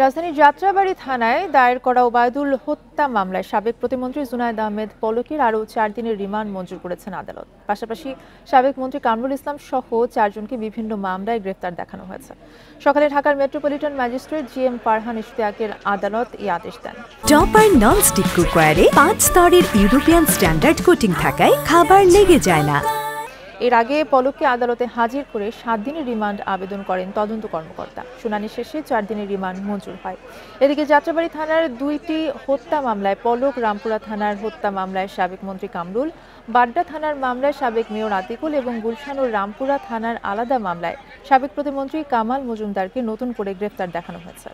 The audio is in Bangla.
রাজধানীর যাত্রাবাড়ী থানায় দায়ের করা ওবায়দুল হত্যা মামলায় সাবেক প্রতিমন্ত্রী জুনায়েদ আহমেদ পলকের আরও ৪ দিনের রিমান্ড মঞ্জুর করেছেন আদালত। পাশাপাশি সাবেক মন্ত্রী কামরুল ইসলাম সহ ৪ জনকে বিভিন্ন মামলায় গ্রেফতার দেখানো হয়েছে। সকালে ঢাকার মেট্রোপলিটন ম্যাজিস্ট্রেট GM ফারহান ইশতিয়াকের আদালত এই আদেশ দেন। টপার নন-স্টিক কুকওয়্যারে ৫ স্তরের ইউরোপিয়ান স্ট্যান্ডার্ড কোটিং থাকায় খাবার লেগে যায় না। এর আগে পলককে আদালতে হাজির করে ৭ দিনের রিমান্ড আবেদন করেন তদন্ত কর্মকর্তা। শুনানি শেষে ৪ দিনের রিমান্ড মঞ্জুর হয়। এদিকে যাত্রাবাড়ী থানার ২টি হত্যা মামলায় পলক, রামপুরা থানার হত্যা মামলায় সাবেক মন্ত্রী কামরুল, বাড্ডা থানার মামলায় সাবেক মেয়র আতিকুল এবং গুলশান ও রামপুরা থানার আলাদা মামলায় সাবেক প্রতিমন্ত্রী কামাল মজুমদারকে নতুন করে গ্রেফতার দেখানো হয়েছে।